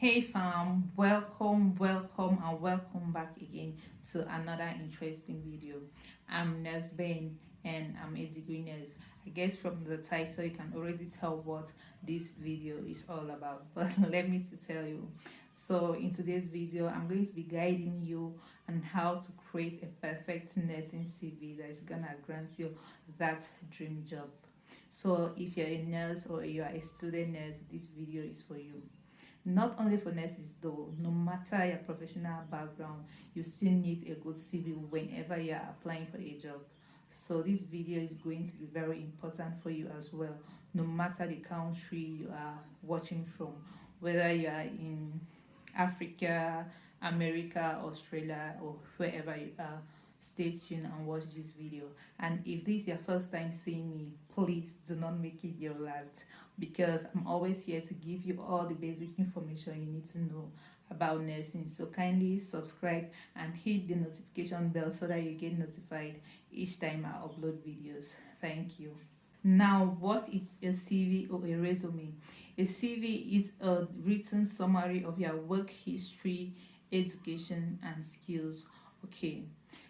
Hey fam, welcome back again to another interesting video. I'm Nesbane and I'm a degree nurse. I guess from the title you can already tell what this video is all about. But let me to tell you. So in today's video, I'm going to be guiding you on how to create a perfect nursing CV that is gonna grant you that dream job. So if you're a nurse or you are a student nurse, this video is for you. Not only for nurses though, no matter your professional background, you still need a good CV whenever you are applying for a job. So this video is going to be very important for you as well, no matter the country you are watching from, whether you are in Africa, America, Australia, or wherever you are. Stay tuned and watch this video. And if this is your first time seeing me, please do not make it your last, because I'm always here to give you all the basic information you need to know about nursing. So kindly subscribe and hit the notification bell so that you get notified each time I upload videos. Thank you. Now, what is a CV or a resume? A CV is a written summary of your work history, education, and skills. Okay,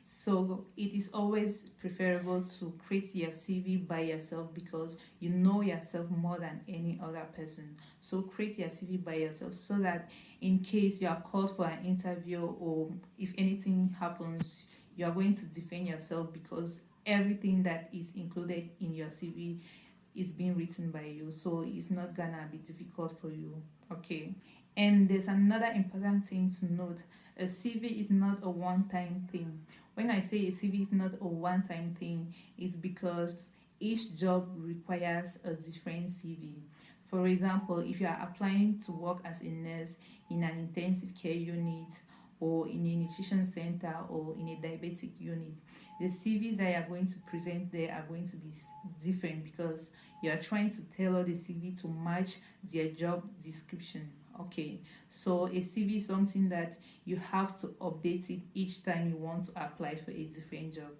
so it is always preferable to create your CV by yourself because you know yourself more than any other person. So create your CV by yourself so that in case you are called for an interview or if anything happens, you are going to defend yourself because everything that is included in your CV is being written by you, so it's not gonna be difficult for you. Okay, and there's another important thing to note: a CV is not a one-time thing. When I say a CV is not a one-time thing, it's because each job requires a different CV. For example, if you are applying to work as a nurse in an intensive care unit or in a nutrition center or in a diabetic unit, the CVs that you are going to present there are going to be different because you are trying to tailor the CV to match their job description. Okay, so a CV is something that you have to update it each time you want to apply for a different job.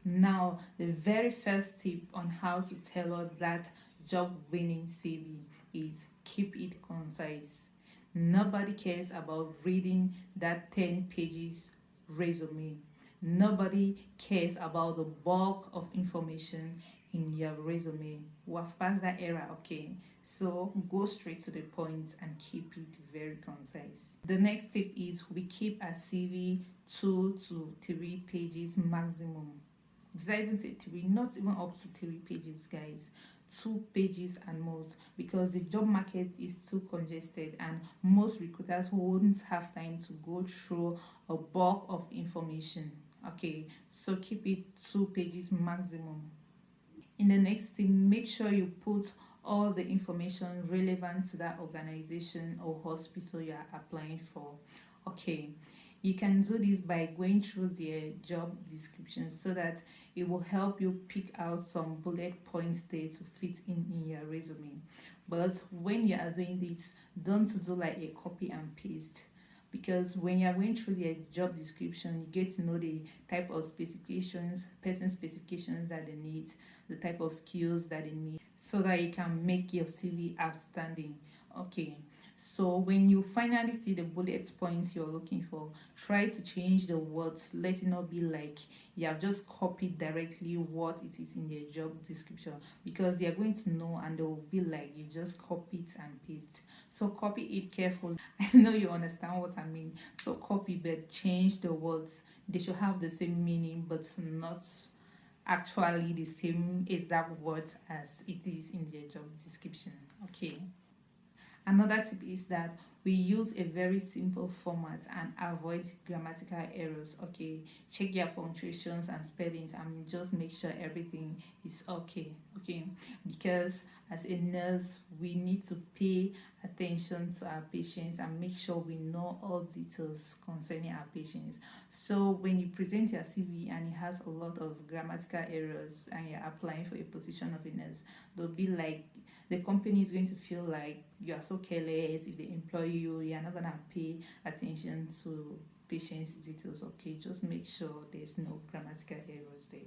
Now, the very first tip on how to tailor that job winning CV is keep it concise. Nobody cares about reading that 10 pages resume. Nobody cares about the bulk of information in your resume. We have passed that era, okay? So go straight to the point and keep it very concise. The next tip is we keep a CV 2 to 3 pages maximum. Did I even say three? Not even up to 3 pages, guys. 2 pages and most, because the job market is too congested and most recruiters won't have time to go through a bulk of information. Okay, so keep it 2 pages maximum. In the next thing, make sure you put all the information relevant to that organization or hospital you are applying for. Okay, you can do this by going through their job description so that it will help you pick out some bullet points there to fit in your resume. But when you are doing this, don't do like a copy and paste, because when you are going through their job description, you get to know the type of specifications, person specifications that they need, the type of skills that they need, so that you can make your CV outstanding. Okay, so when you finally see the bullet points you're looking for, try to change the words. Let it not be like you have just copied directly what it is in their job description, because they are going to know and they will be like you just copy it and paste. So copy it carefully. I know you understand what I mean. So copy but change the words. They should have the same meaning but not actually the same exact words as it is in their job description. Okay. Another tip is that we use a very simple format and avoid grammatical errors. Okay, check your punctuations and spellings and just make sure everything is okay. Okay, because as a nurse, we need to pay attention to our patients and make sure we know all details concerning our patients. So when you present your CV and it has a lot of grammatical errors and you're applying for a position of a nurse, they'll be like, the company is going to feel like you are so careless. If they employ you, you're not gonna pay attention to patients' details. Okay, just make sure there's no grammatical errors there.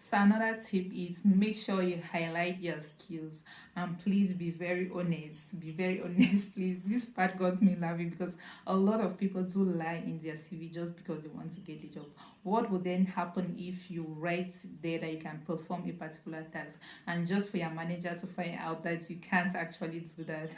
So another tip is make sure you highlight your skills, and please be very honest. Be very honest, please. This part got me laughing because a lot of people do lie in their CV just because they want to get the job. What would then happen if you write there that you can perform a particular task, and just for your manager to find out that you can't actually do that?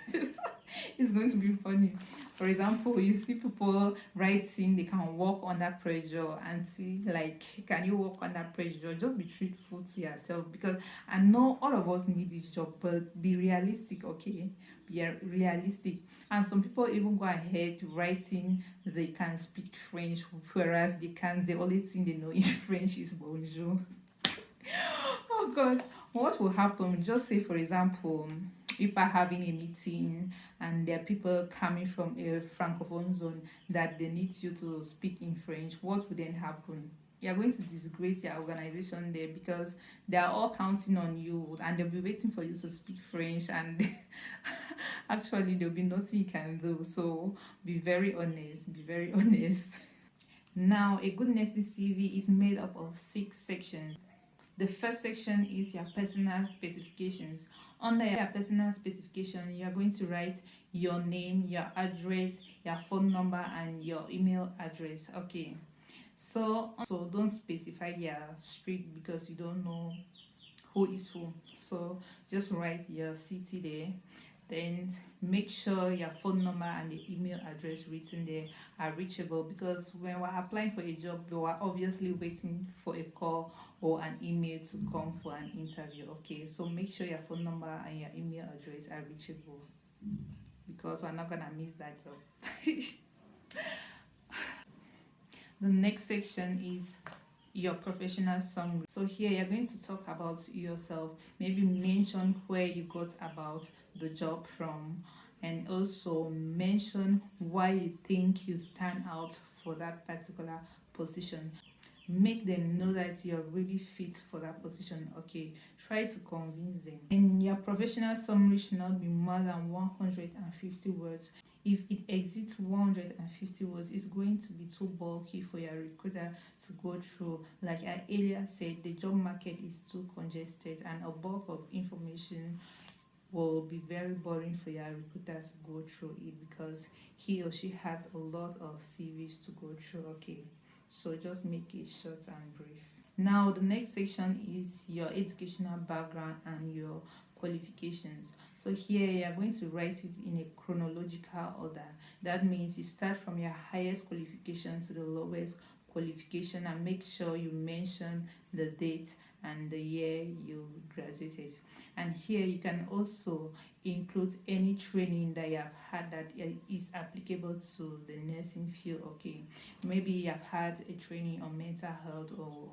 It's going to be funny. For example, you see people writing they can work under pressure, and see like, can you work under pressure? Just be truthful to yourself, because I know all of us need this job, but be realistic, okay? Be realistic. And some people even go ahead writing they can speak French, whereas they can't. The only thing they know in French is bonjour. Oh God, what will happen? Just say, for example, people are having a meeting and there are people coming from a francophone zone that they need you to speak in French. What would then happen? You're going to disgrace your organization there, because they are all counting on you and they'll be waiting for you to speak French, and actually there'll be nothing you can do. So be very honest, be very honest. Now, a good nursing CV is made up of 6 sections. The first section is your personal specifications. Under your personal specification, you are going to write your name, your address, your phone number, and your email address. Okay. So don't specify your street because you don't know who is who. So just write your city there. Then make sure your phone number and the email address written there are reachable, because when we're applying for a job, we are obviously waiting for a call or an email to come for an interview. Okay, so make sure your phone number and your email address are reachable, because we're not gonna miss that job. The next section is your professional summary. So here you're going to talk about yourself, maybe mention where you got about the job from, and also mention why you think you stand out for that particular position. Make them know that you're really fit for that position. Okay, try to convince them. And your professional summary should not be more than 150 words. If it exceeds 150 words, it's going to be too bulky for your recruiter to go through. Like I earlier said, the job market is too congested, and a bulk of information will be very boring for your recruiter to go through it, because he or she has a lot of CVs to go through. Okay, so just make it short and brief. Now, the next section is your educational background and your qualifications. So here you are going to write it in a chronological order. That means you start from your highest qualification to the lowest qualification, and make sure you mention the date and the year you graduated. And here you can also include any training that you have had that is applicable to the nursing field. Okay, maybe you have had a training on mental health or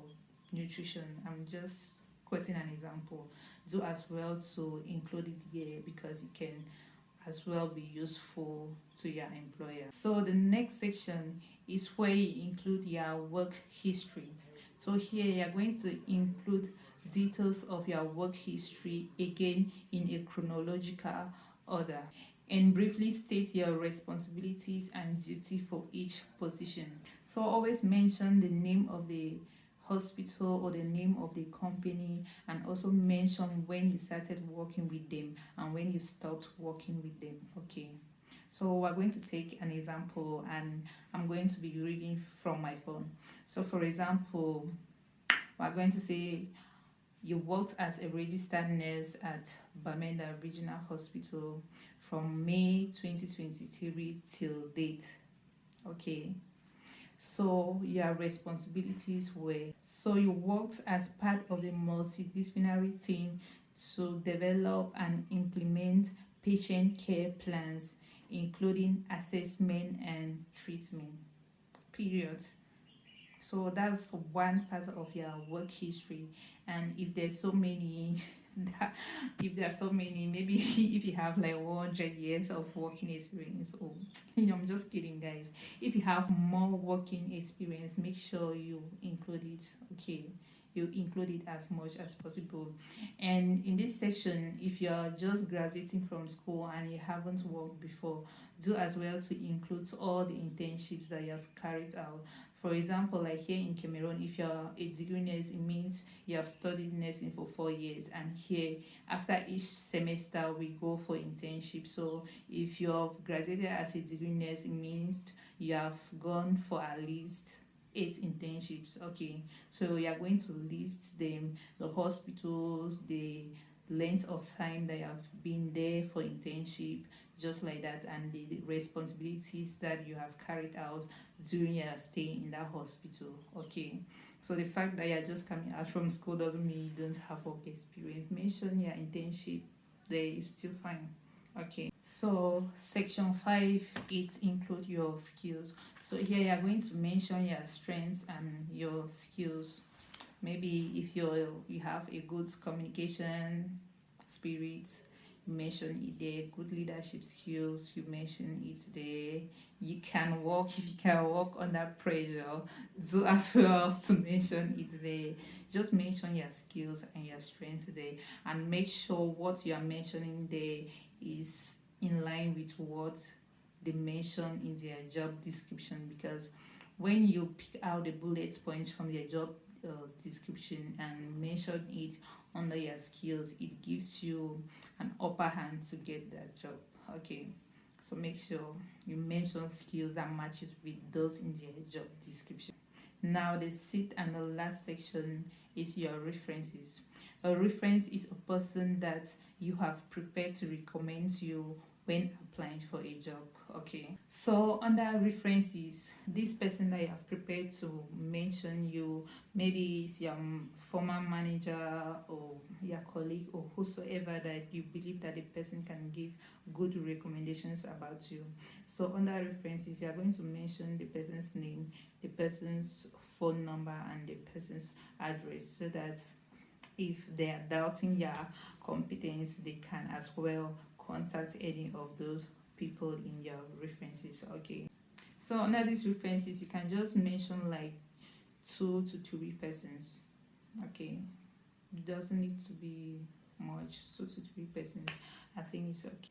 nutrition. I'm just quoting an example. Do as well to include it here, because it can as well be useful to your employer. So the next section is where you include your work history. So here you are going to include details of your work history, again in a chronological order, and briefly state your responsibilities and duty for each position. So always mention the name of the hospital or the name of the company, and also mention when you started working with them and when you stopped working with them. Okay, so we're going to take an example, and I'm going to be reading from my phone. So for example, we're going to say you worked as a registered nurse at Bamenda Regional Hospital from May 2023 till date. Okay, so your responsibilities were, so you worked as part of the multidisciplinary team to develop and implement patient care plans, including assessment and treatment. Period. So that's one part of your work history. And if there's so many if there are so many, maybe if you have like 100 years of working experience, oh, I'm just kidding, guys. If you have more working experience, make sure you include it. Okay, you include it as much as possible. And in this section, if you're just graduating from school and you haven't worked before, do as well to include all the internships that you have carried out. For example, like here in Cameroon, if you're a degree nurse, it means you have studied nursing for 4 years. And here, after each semester, we go for internship. So if you have graduated as a degree nurse, it means you have gone for at least 8 internships. Okay, so you are going to list them, the hospitals, the length of time that you have been there for internship, just like that, and the responsibilities that you have carried out during your stay in that hospital. Okay, so the fact that you're just coming out from school doesn't mean you don't have work experience. Mention your internship there is still fine. Okay, so section 5, it includes your skills. So here you are going to mention your strengths and your skills. Maybe if you have a good communication spirit, you mention it there. Good leadership skills, you mention it there. You can work, if you can work under pressure, do as well to mention it there. Just mention your skills and your strengths there, and make sure what you are mentioning there is in line with what they mention in their job description. Because when you pick out the bullet points from their job description and mention it under your skills, it gives you an upper hand to get that job. Okay, so make sure you mention skills that matches with those in their job description. Now the sixth and the last section is your references. A reference is a person that you have prepared to recommend you when applying for a job. Okay, so under references, this person that you have prepared to mention you, maybe it's your former manager or your colleague or whosoever that you believe that the person can give good recommendations about you. So under references, you are going to mention the person's name, the person's phone number, and the person's address, so that if they are doubting your competence, they can as well contact any of those people in your references. Okay, so under these references, you can just mention like 2 to 3 persons. Okay, it doesn't need to be much. 2 to 3 persons, I think it's okay.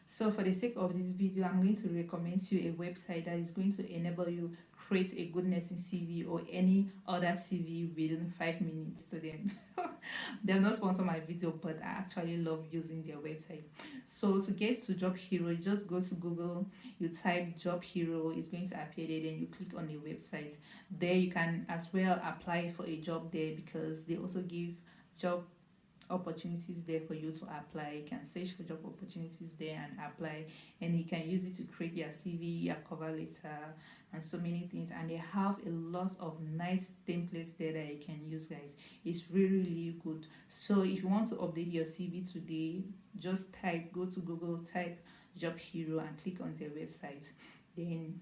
So for the sake of this video, I'm going to recommend to you a website that is going to enable you create a good nursing CV or any other CV within 5 minutes to them. They have not sponsored my video, but I actually love using their website. So to get to Job Hero, you just go to Google, you type Job Hero, it's going to appear there, then you click on the website. There you can as well apply for a job there, because they also give job opportunities there for you to apply. You can search for job opportunities there and apply, and you can use it to create your CV, your cover letter, and so many things. And they have a lot of nice templates there that you can use, guys. It's really, really good. So if you want to update your CV today, just go to Google, type Job Hero, and click on their website. Then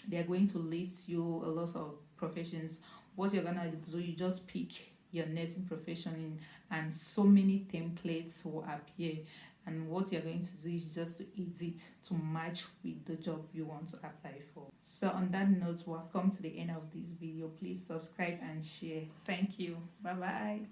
they're going to list you a lot of professions. What you're gonna do, you just pick your nursing profession in, and so many templates will appear, and what you're going to do is just to edit to match with the job you want to apply for. So on that note, we have come to the end of this video. Please subscribe and share. Thank you. Bye bye.